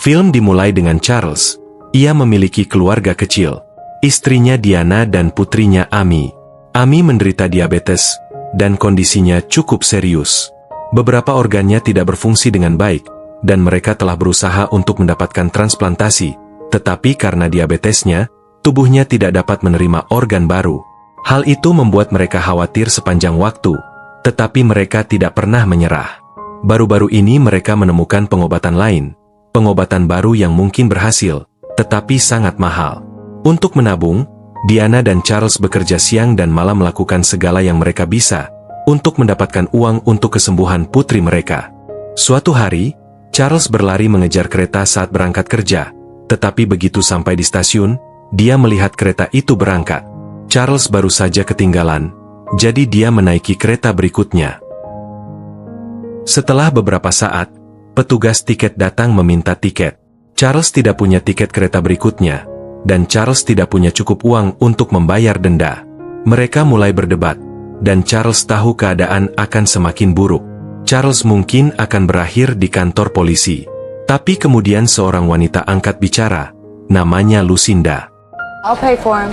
Film dimulai dengan Charles. Ia memiliki keluarga kecil. Istrinya Diana dan putrinya Amy. Amy menderita diabetes, dan kondisinya cukup serius. Beberapa organnya tidak berfungsi dengan baik, dan mereka telah berusaha untuk mendapatkan transplantasi, tetapi karena diabetesnya, tubuhnya tidak dapat menerima organ baru. Hal itu membuat mereka khawatir sepanjang waktu, tetapi mereka tidak pernah menyerah. Baru-baru ini mereka menemukan pengobatan lain, pengobatan baru yang mungkin berhasil, tetapi sangat mahal. Untuk menabung, Diana dan Charles bekerja siang dan malam melakukan segala yang mereka bisa untuk mendapatkan uang untuk kesembuhan putri mereka. Suatu hari, Charles berlari mengejar kereta saat berangkat kerja, tetapi begitu sampai di stasiun, dia melihat kereta itu berangkat. Charles baru saja ketinggalan, jadi dia menaiki kereta berikutnya. Setelah beberapa saat, petugas tiket datang meminta tiket. Charles tidak punya tiket kereta berikutnya, dan Charles tidak punya cukup uang untuk membayar denda. Mereka mulai berdebat, dan Charles tahu keadaan akan semakin buruk. Charles mungkin akan berakhir di kantor polisi. Tapi kemudian seorang wanita angkat bicara, namanya Lucinda. I'll pay for him.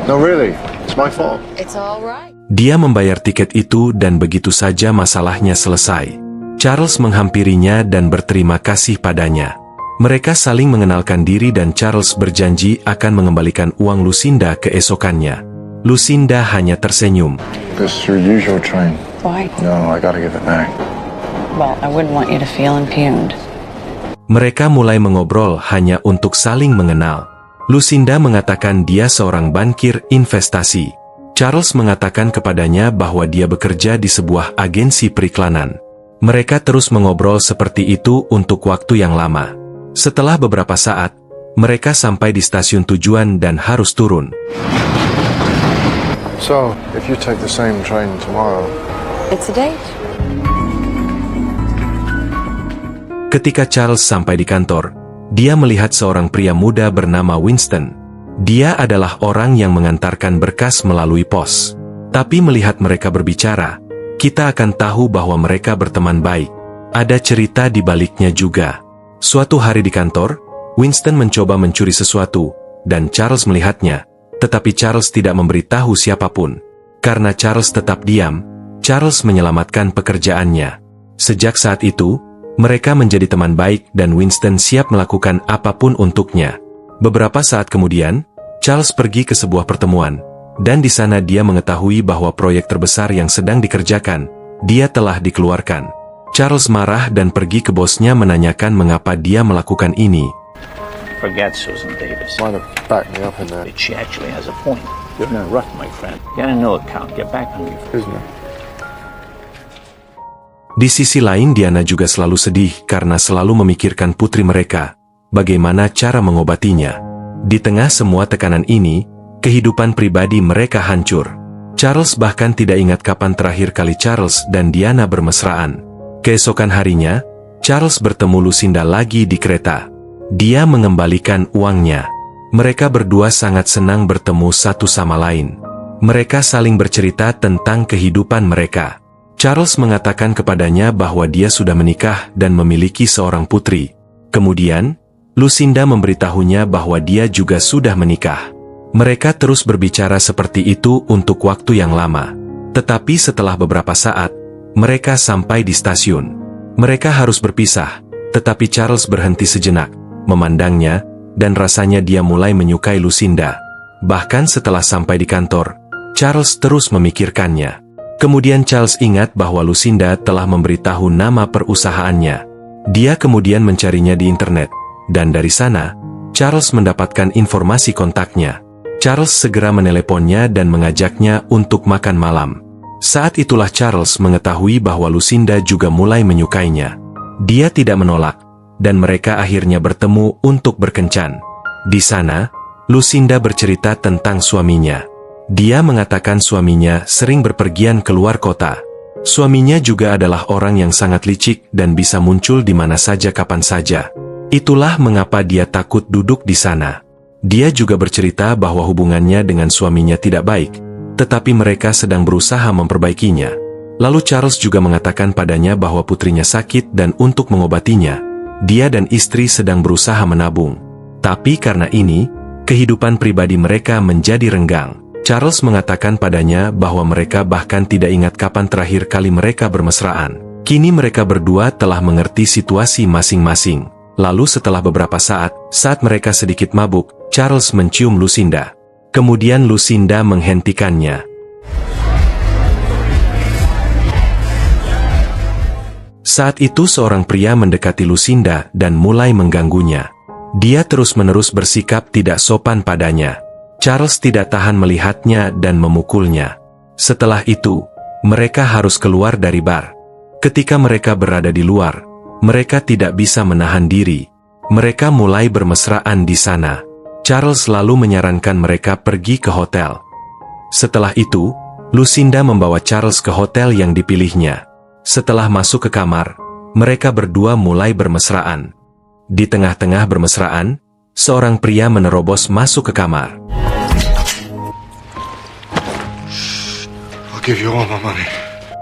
No, really. It's my fault. It's all right. Dia membayar tiket itu dan begitu saja masalahnya selesai. Charles menghampirinya dan berterima kasih padanya. Mereka saling mengenalkan diri dan Charles berjanji akan mengembalikan uang Lucinda keesokannya. Lucinda hanya tersenyum. This is your usual train. Why? No, I gotta give it back. Well, I wouldn't want you to feel impugned. Mereka mulai mengobrol hanya untuk saling mengenal. Lucinda mengatakan dia seorang bankir investasi. Charles mengatakan kepadanya bahwa dia bekerja di sebuah agensi periklanan. Mereka terus mengobrol seperti itu untuk waktu yang lama. Setelah beberapa saat, mereka sampai di stasiun tujuan dan harus turun. So, if you take the same train tomorrow... It's a date. Ketika Charles sampai di kantor, dia melihat seorang pria muda bernama Winston. Dia adalah orang yang mengantarkan berkas melalui pos. Tapi melihat mereka berbicara, kita akan tahu bahwa mereka berteman baik. Ada cerita di baliknya juga. Suatu hari di kantor, Winston mencoba mencuri sesuatu, dan Charles melihatnya, tetapi Charles tidak memberitahu siapapun. Karena Charles tetap diam, Charles menyelamatkan pekerjaannya. Sejak saat itu, mereka menjadi teman baik dan Winston siap melakukan apapun untuknya. Beberapa saat kemudian, Charles pergi ke sebuah pertemuan, dan di sana dia mengetahui bahwa proyek terbesar yang sedang dikerjakan, dia telah dikeluarkan. Charles marah dan pergi ke bosnya menanyakan mengapa dia melakukan ini. Forget Susan Davis. Might have backed me up in that. She actually has a point. You're in a rut, my friend. Get a new account. Get back on your feet. Isn't it? Di sisi lain Diana juga selalu sedih karena selalu memikirkan putri mereka, bagaimana cara mengobatinya. Di tengah semua tekanan ini, kehidupan pribadi mereka hancur. Charles bahkan tidak ingat kapan terakhir kali Charles dan Diana bermesraan. Keesokan harinya, Charles bertemu Lucinda lagi di kereta. Dia mengembalikan uangnya. Mereka berdua sangat senang bertemu satu sama lain. Mereka saling bercerita tentang kehidupan mereka. Charles mengatakan kepadanya bahwa dia sudah menikah dan memiliki seorang putri. Kemudian, Lucinda memberitahunya bahwa dia juga sudah menikah. Mereka terus berbicara seperti itu untuk waktu yang lama. Tetapi setelah beberapa saat, mereka sampai di stasiun. Mereka harus berpisah, tetapi Charles berhenti sejenak, memandangnya, dan rasanya dia mulai menyukai Lucinda. Bahkan setelah sampai di kantor, Charles terus memikirkannya. Kemudian Charles ingat bahwa Lucinda telah memberitahu nama perusahaannya. Dia kemudian mencarinya di internet, dan dari sana, Charles mendapatkan informasi kontaknya. Charles segera meneleponnya dan mengajaknya untuk makan malam. Saat itulah Charles mengetahui bahwa Lucinda juga mulai menyukainya. Dia tidak menolak, dan mereka akhirnya bertemu untuk berkencan. Di sana, Lucinda bercerita tentang suaminya. Dia mengatakan suaminya sering berpergian keluar kota. Suaminya juga adalah orang yang sangat licik dan bisa muncul di mana saja kapan saja. Itulah mengapa dia takut duduk di sana. Dia juga bercerita bahwa hubungannya dengan suaminya tidak baik, tetapi mereka sedang berusaha memperbaikinya. Lalu Charles juga mengatakan padanya bahwa putrinya sakit dan untuk mengobatinya, Dia dan istri sedang berusaha menabung. Tapi karena ini, kehidupan pribadi mereka menjadi renggang. Charles mengatakan padanya bahwa mereka bahkan tidak ingat kapan terakhir kali mereka bermesraan. Kini mereka berdua telah mengerti situasi masing-masing. Lalu setelah beberapa saat mereka sedikit mabuk, Charles mencium Lucinda. Kemudian Lucinda menghentikannya. Saat itu seorang pria mendekati Lucinda dan mulai mengganggunya. Dia terus-menerus bersikap tidak sopan padanya. Charles tidak tahan melihatnya dan memukulnya. Setelah itu, mereka harus keluar dari bar. Ketika mereka berada di luar, mereka tidak bisa menahan diri. Mereka mulai bermesraan di sana. Charles lalu menyarankan mereka pergi ke hotel. Setelah itu, Lucinda membawa Charles ke hotel yang dipilihnya. Setelah masuk ke kamar, mereka berdua mulai bermesraan. Di tengah-tengah bermesraan, seorang pria menerobos masuk ke kamar. I'll give you all my money.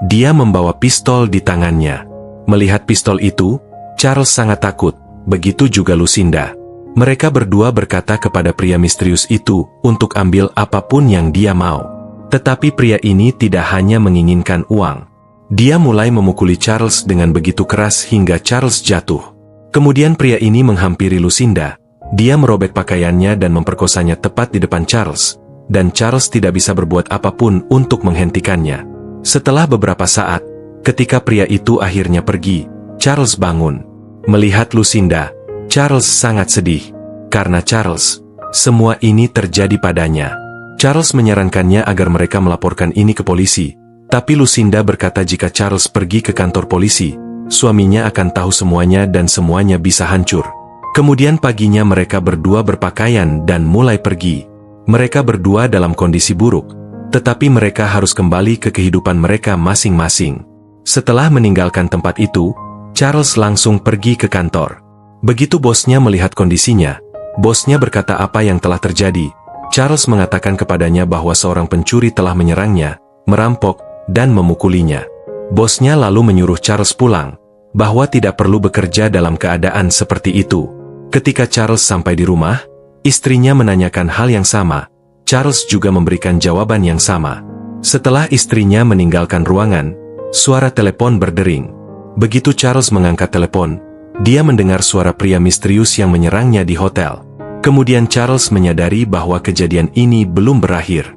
Dia membawa pistol di tangannya. Melihat pistol itu, Charles sangat takut, begitu juga Lucinda. Mereka berdua berkata kepada pria misterius itu untuk ambil apapun yang dia mau. Tetapi pria ini tidak hanya menginginkan uang. Dia mulai memukuli Charles dengan begitu keras hingga Charles jatuh. Kemudian pria ini menghampiri Lucinda. Dia merobek pakaiannya dan memperkosanya tepat di depan Charles. Dan Charles tidak bisa berbuat apapun untuk menghentikannya. Setelah beberapa saat, ketika pria itu akhirnya pergi, Charles bangun. Melihat Lucinda, Charles sangat sedih. Karena Charles, semua ini terjadi padanya. Charles menyarankannya agar mereka melaporkan ini ke polisi. Tapi Lucinda berkata jika Charles pergi ke kantor polisi, suaminya akan tahu semuanya dan semuanya bisa hancur. Kemudian paginya mereka berdua berpakaian dan mulai pergi. Mereka berdua dalam kondisi buruk, tetapi mereka harus kembali ke kehidupan mereka masing-masing. Setelah meninggalkan tempat itu, Charles langsung pergi ke kantor. Begitu bosnya melihat kondisinya, bosnya berkata apa yang telah terjadi. Charles mengatakan kepadanya bahwa seorang pencuri telah menyerangnya, merampok, dan memukulinya. Bosnya lalu menyuruh Charles pulang, bahwa tidak perlu bekerja dalam keadaan seperti itu. Ketika Charles sampai di rumah, istrinya menanyakan hal yang sama. Charles juga memberikan jawaban yang sama. Setelah istrinya meninggalkan ruangan, suara telepon berdering. Begitu Charles mengangkat telepon, dia mendengar suara pria misterius yang menyerangnya di hotel. Kemudian Charles menyadari bahwa kejadian ini belum berakhir.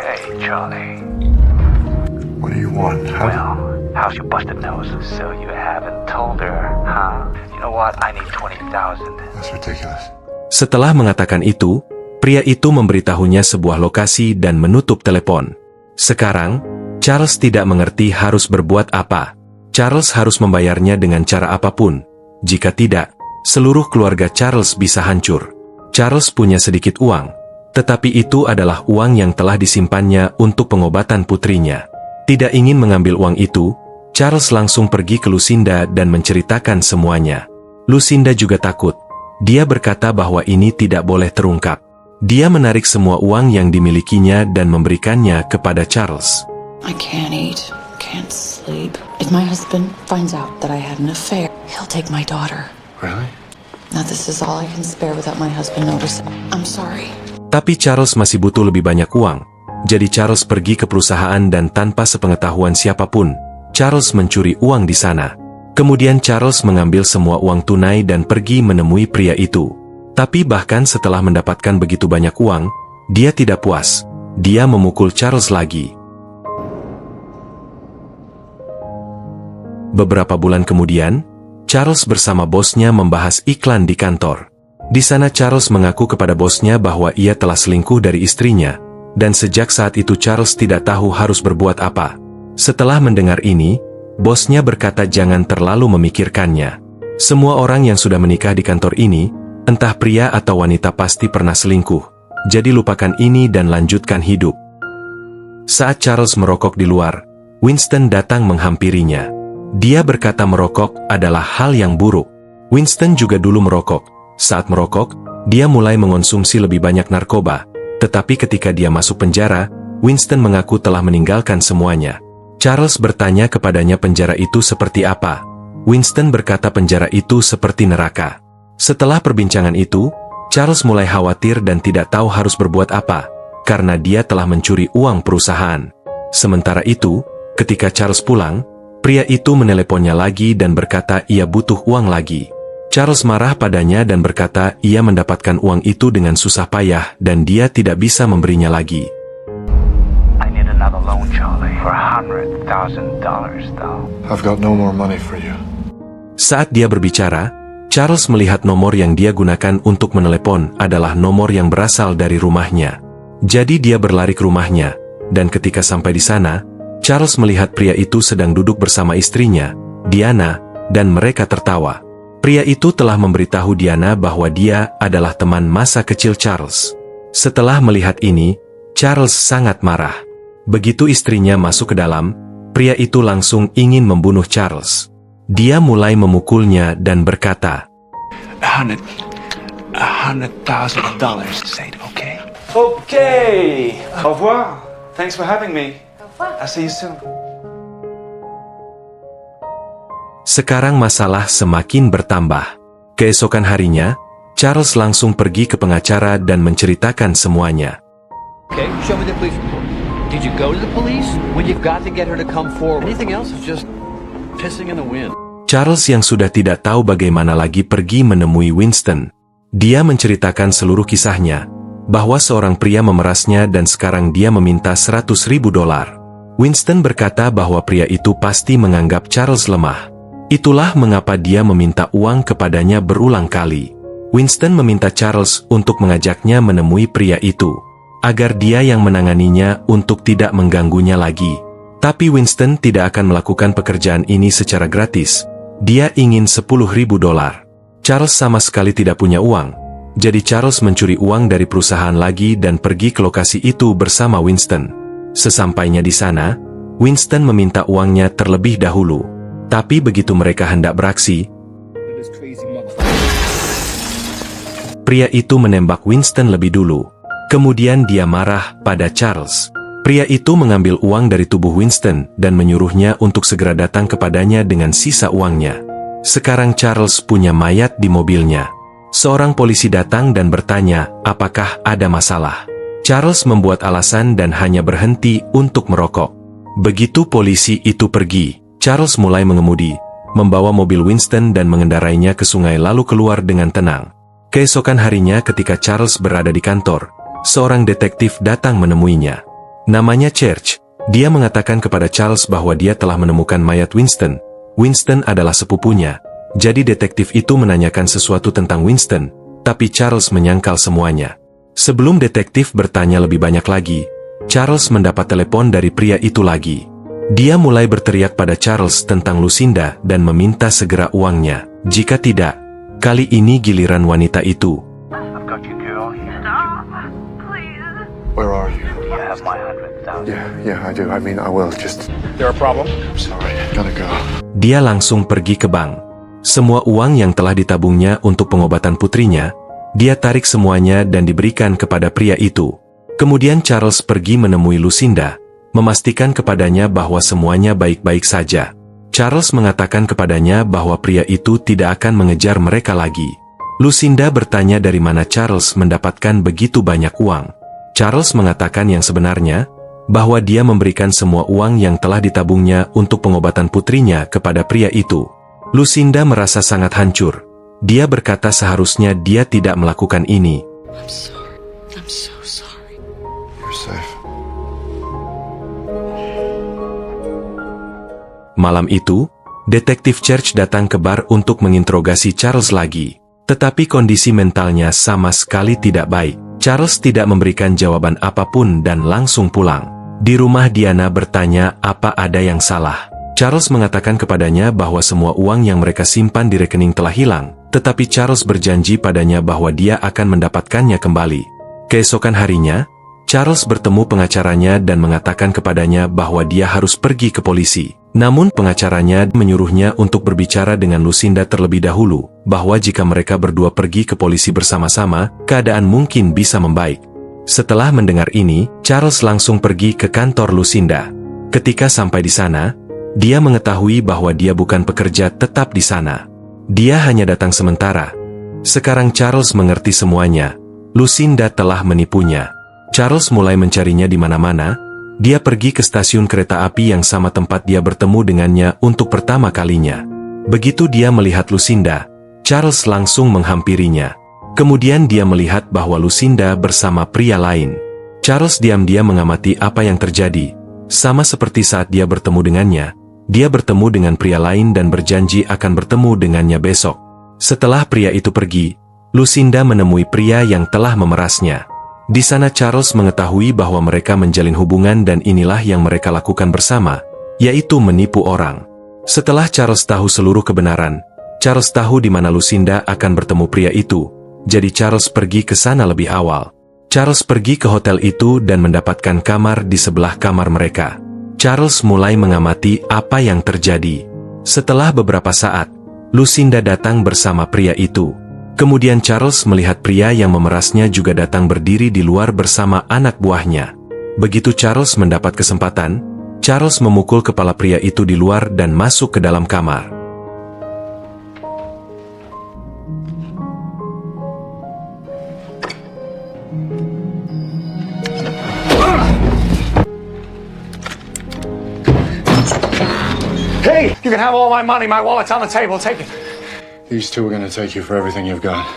Hey, Charlie. What do you want? Well, how's your busted nose? So you haven't told her, huh? You know what? I need 20,000. That's ridiculous. Setelah mengatakan itu, pria itu memberitahunya sebuah lokasi dan menutup telepon. Sekarang, Charles tidak mengerti harus berbuat apa. Charles harus membayarnya dengan cara apapun. Jika tidak, seluruh keluarga Charles bisa hancur. Charles punya sedikit uang, tetapi itu adalah uang yang telah disimpannya untuk pengobatan putrinya. Tidak ingin mengambil uang itu, Charles langsung pergi ke Lucinda dan menceritakan semuanya. Lucinda juga takut. Dia berkata bahwa ini tidak boleh terungkap. Dia menarik semua uang yang dimilikinya dan memberikannya kepada Charles. I can't eat, can't sleep. If my husband finds out that I had an affair, he'll take my daughter. Really? Now this is all I can spare without my husband noticing. I'm sorry. Tapi Charles masih butuh lebih banyak uang. Jadi Charles pergi ke perusahaan dan tanpa sepengetahuan siapapun, Charles mencuri uang di sana. Kemudian Charles mengambil semua uang tunai dan pergi menemui pria itu. Tapi bahkan setelah mendapatkan begitu banyak uang, dia tidak puas. Dia memukul Charles lagi. Beberapa bulan kemudian, Charles bersama bosnya membahas iklan di kantor. Di sana Charles mengaku kepada bosnya bahwa ia telah selingkuh dari istrinya. Dan sejak saat itu Charles tidak tahu harus berbuat apa. Setelah mendengar ini, bosnya berkata jangan terlalu memikirkannya. Semua orang yang sudah menikah di kantor ini, entah pria atau wanita pasti pernah selingkuh. Jadi lupakan ini dan lanjutkan hidup. Saat Charles merokok di luar, Winston datang menghampirinya. Dia berkata merokok adalah hal yang buruk. Winston juga dulu merokok. Saat merokok, dia mulai mengonsumsi lebih banyak narkoba. Tetapi ketika dia masuk penjara, Winston mengaku telah meninggalkan semuanya. Charles bertanya kepadanya penjara itu seperti apa. Winston berkata penjara itu seperti neraka. Setelah perbincangan itu, Charles mulai khawatir dan tidak tahu harus berbuat apa, karena dia telah mencuri uang perusahaan. Sementara itu, ketika Charles pulang, pria itu meneleponnya lagi dan berkata ia butuh uang lagi. Charles marah padanya dan berkata ia mendapatkan uang itu dengan susah payah dan dia tidak bisa memberinya lagi. I need another loan, Charlie, for $100,000 though. I've got no more money for you. Saat dia berbicara, Charles melihat nomor yang dia gunakan untuk menelepon adalah nomor yang berasal dari rumahnya. Jadi dia berlari ke rumahnya, dan ketika sampai di sana, Charles melihat pria itu sedang duduk bersama istrinya, Diana, dan mereka tertawa. Pria itu telah memberitahu Diana bahwa dia adalah teman masa kecil Charles. Setelah melihat ini, Charles sangat marah. Begitu istrinya masuk ke dalam, pria itu langsung ingin membunuh Charles. Dia mulai memukulnya dan berkata, $100,000, Said, okay? Okay. Au revoir. Thanks for having me. I'll see you soon. Sekarang masalah semakin bertambah. Keesokan harinya, Charles langsung pergi ke pengacara dan menceritakan semuanya. Okay, show me the police report. Did you go to the police when you got to get her to come forward? Anything else is just pissing in the wind. Charles yang sudah tidak tahu bagaimana lagi pergi menemui Winston. Dia menceritakan seluruh kisahnya, bahwa seorang pria memerasnya dan sekarang dia meminta $100,000. Winston berkata bahwa pria itu pasti menganggap Charles lemah. Itulah mengapa dia meminta uang kepadanya berulang kali. Winston meminta Charles untuk mengajaknya menemui pria itu, agar dia yang menanganinya untuk tidak mengganggunya lagi. Tapi Winston tidak akan melakukan pekerjaan ini secara gratis. Dia ingin $10,000. Charles sama sekali tidak punya uang. Jadi Charles mencuri uang dari perusahaan lagi dan pergi ke lokasi itu bersama Winston. Sesampainya di sana, Winston meminta uangnya terlebih dahulu. Tapi begitu mereka hendak beraksi, pria itu menembak Winston lebih dulu. Kemudian dia marah pada Charles. Pria itu mengambil uang dari tubuh Winston dan menyuruhnya untuk segera datang kepadanya dengan sisa uangnya. Sekarang Charles punya mayat di mobilnya. Seorang polisi datang dan bertanya, apakah ada masalah. Charles membuat alasan dan hanya berhenti untuk merokok. Begitu polisi itu pergi, Charles mulai mengemudi, membawa mobil Winston dan mengendarainya ke sungai lalu keluar dengan tenang. Keesokan harinya ketika Charles berada di kantor, seorang detektif datang menemuinya. Namanya Church. Dia mengatakan kepada Charles bahwa dia telah menemukan mayat Winston. Winston adalah sepupunya. Jadi detektif itu menanyakan sesuatu tentang Winston, tapi Charles menyangkal semuanya. Sebelum detektif bertanya lebih banyak lagi, Charles mendapat telepon dari pria itu lagi. Dia mulai berteriak pada Charles tentang Lucinda dan meminta segera uangnya. Jika tidak, kali ini giliran wanita itu. I've got your girl here. Where are you? Do you have my $100,000? Yeah, I do. I mean, I will. Just... There a problem? I'm sorry. Gotta go. Dia langsung pergi ke bank. Semua uang yang telah ditabungnya untuk pengobatan putrinya, dia tarik semuanya dan diberikan kepada pria itu. Kemudian Charles pergi menemui Lucinda, memastikan kepadanya bahwa semuanya baik-baik saja. Charles mengatakan kepadanya bahwa pria itu tidak akan mengejar mereka lagi. Lucinda bertanya dari mana Charles mendapatkan begitu banyak uang. Charles mengatakan yang sebenarnya, bahwa dia memberikan semua uang yang telah ditabungnya untuk pengobatan putrinya kepada pria itu. Lucinda merasa sangat hancur. Dia berkata seharusnya dia tidak melakukan ini. I'm so sorry. You're safe. Malam itu, detektif Church datang ke bar untuk menginterogasi Charles lagi. Tetapi kondisi mentalnya sama sekali tidak baik. Charles tidak memberikan jawaban apapun dan langsung pulang. Di rumah Diana bertanya apa ada yang salah. Charles mengatakan kepadanya bahwa semua uang yang mereka simpan di rekening telah hilang, tetapi Charles berjanji padanya bahwa dia akan mendapatkannya kembali. Keesokan harinya, Charles bertemu pengacaranya dan mengatakan kepadanya bahwa dia harus pergi ke polisi. Namun pengacaranya menyuruhnya untuk berbicara dengan Lucinda terlebih dahulu, bahwa jika mereka berdua pergi ke polisi bersama-sama, keadaan mungkin bisa membaik. Setelah mendengar ini, Charles langsung pergi ke kantor Lucinda. Ketika sampai di sana, Dia mengetahui bahwa dia bukan pekerja tetap di sana. Dia hanya datang sementara. Sekarang Charles mengerti semuanya. Lucinda telah menipunya. Charles mulai mencarinya di mana-mana. Dia pergi ke stasiun kereta api yang sama tempat dia bertemu dengannya untuk pertama kalinya. Begitu dia melihat Lucinda, Charles langsung menghampirinya. Kemudian dia melihat bahwa Lucinda bersama pria lain. Charles diam-diam mengamati apa yang terjadi. Sama seperti saat dia bertemu dengannya, dia bertemu dengan pria lain dan berjanji akan bertemu dengannya besok. Setelah pria itu pergi, Lucinda menemui pria yang telah memerasnya. Di sana Charles mengetahui bahwa mereka menjalin hubungan dan inilah yang mereka lakukan bersama, yaitu menipu orang. Setelah Charles tahu seluruh kebenaran, Charles tahu di mana Lucinda akan bertemu pria itu, jadi Charles pergi ke sana lebih awal. Charles pergi ke hotel itu dan mendapatkan kamar di sebelah kamar mereka. Charles mulai mengamati apa yang terjadi. Setelah beberapa saat, Lucinda datang bersama pria itu. Kemudian Charles melihat pria yang memerasnya juga datang berdiri di luar bersama anak buahnya. Begitu Charles mendapat kesempatan, Charles memukul kepala pria itu di luar dan masuk ke dalam kamar. Hey, you can have all my money. My wallet's on the table. Take it. These two are gonna take you for everything you've got.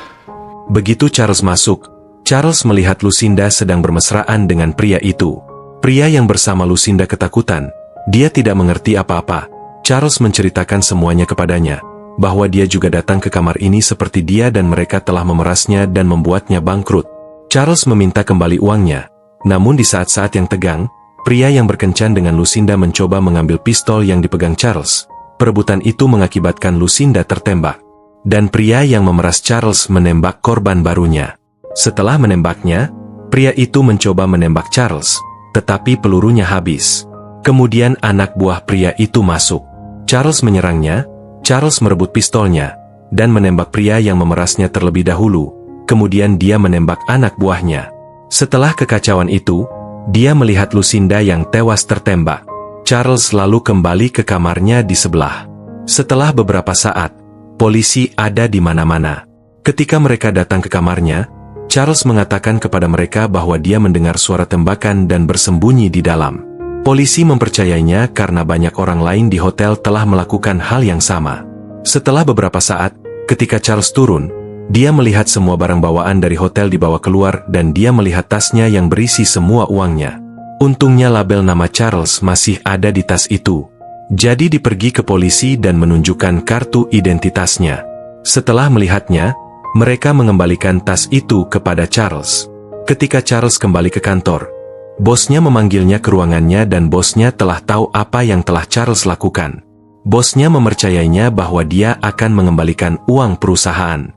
Begitu Charles masuk, Charles melihat Lucinda sedang bermesraan dengan pria itu. Pria yang bersama Lucinda ketakutan. Dia tidak mengerti apa-apa. Charles menceritakan semuanya kepadanya, bahwa dia juga datang ke kamar ini seperti dia dan mereka telah memerasnya dan membuatnya bangkrut. Charles meminta kembali uangnya. Namun di saat-saat yang tegang, pria yang berkencan dengan Lucinda mencoba mengambil pistol yang dipegang Charles. Perebutan itu mengakibatkan Lucinda tertembak. Dan pria yang memeras Charles menembak korban barunya. Setelah menembaknya, pria itu mencoba menembak Charles, tetapi pelurunya habis. Kemudian anak buah pria itu masuk. Charles menyerangnya, Charles merebut pistolnya, dan menembak pria yang memerasnya terlebih dahulu. Kemudian dia menembak anak buahnya. Setelah kekacauan itu, dia melihat Lucinda yang tewas tertembak. Charles lalu kembali ke kamarnya di sebelah. Setelah beberapa saat, polisi ada di mana-mana. Ketika mereka datang ke kamarnya, Charles mengatakan kepada mereka bahwa dia mendengar suara tembakan dan bersembunyi di dalam. Polisi mempercayainya karena banyak orang lain di hotel telah melakukan hal yang sama. Setelah beberapa saat, ketika Charles turun, dia melihat semua barang bawaan dari hotel dibawa keluar dan dia melihat tasnya yang berisi semua uangnya. Untungnya label nama Charles masih ada di tas itu. Jadi dipergi ke polisi dan menunjukkan kartu identitasnya. Setelah melihatnya, mereka mengembalikan tas itu kepada Charles. Ketika Charles kembali ke kantor, bosnya memanggilnya ke ruangannya dan bosnya telah tahu apa yang telah Charles lakukan. Bosnya mempercayainya bahwa dia akan mengembalikan uang perusahaan.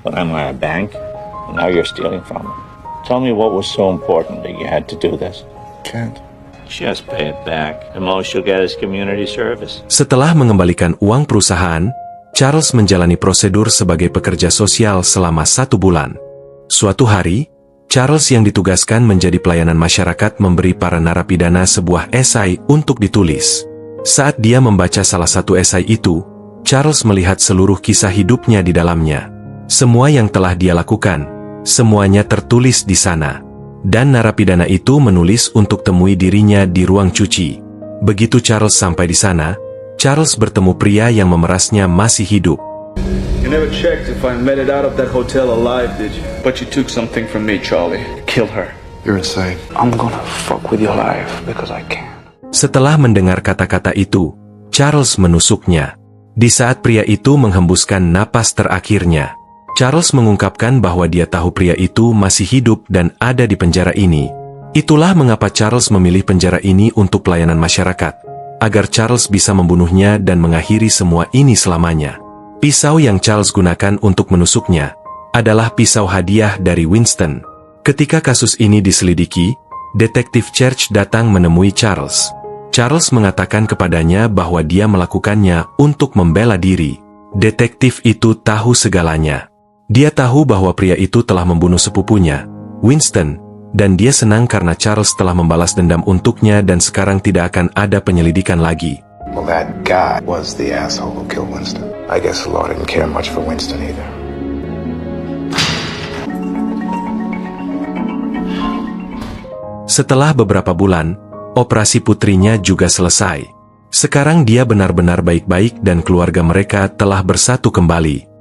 But I'm at a bank, and now you're stealing from them. Tell me what was so important that you had to do this. Can't. Just pay it back. The most you'll get is community service. Setelah mengembalikan uang perusahaan, Charles menjalani prosedur sebagai pekerja sosial selama 1 bulan. Suatu hari, Charles yang ditugaskan menjadi pelayanan masyarakat memberi para narapidana sebuah esai untuk ditulis. Saat dia membaca salah satu esai itu, Charles melihat seluruh kisah hidupnya di dalamnya. Semua yang telah dia lakukan, semuanya tertulis di sana. Dan narapidana itu menulis untuk temui dirinya di ruang cuci. Begitu Charles sampai di sana, Charles bertemu pria yang memerasnya masih hidup. You never checked if I made it out of that hotel alive, did you? But you took something from me, Charlie. Killed her. You're insane. I'm gonna fuck with your life because I can. Setelah mendengar kata-kata itu, Charles menusuknya. Di saat pria itu menghembuskan napas terakhirnya, Charles mengungkapkan bahwa dia tahu pria itu masih hidup dan ada di penjara ini. Itulah mengapa Charles memilih penjara ini untuk pelayanan masyarakat, agar Charles bisa membunuhnya dan mengakhiri semua ini selamanya. Pisau yang Charles gunakan untuk menusuknya adalah pisau hadiah dari Winston. Ketika kasus ini diselidiki, detektif Church datang menemui Charles. Charles mengatakan kepadanya bahwa dia melakukannya untuk membela diri. Detektif itu tahu segalanya. Dia tahu bahwa pria itu telah membunuh sepupunya, Winston, dan dia senang karena Charles telah membalas dendam untuknya dan sekarang tidak akan ada penyelidikan lagi. Well, that guy was the asshole who killed Winston. I guess the law didn't care much for Winston either. Setelah beberapa bulan, operasi putrinya juga selesai. Sekarang dia benar-benar baik-baik dan keluarga mereka telah bersatu kembali.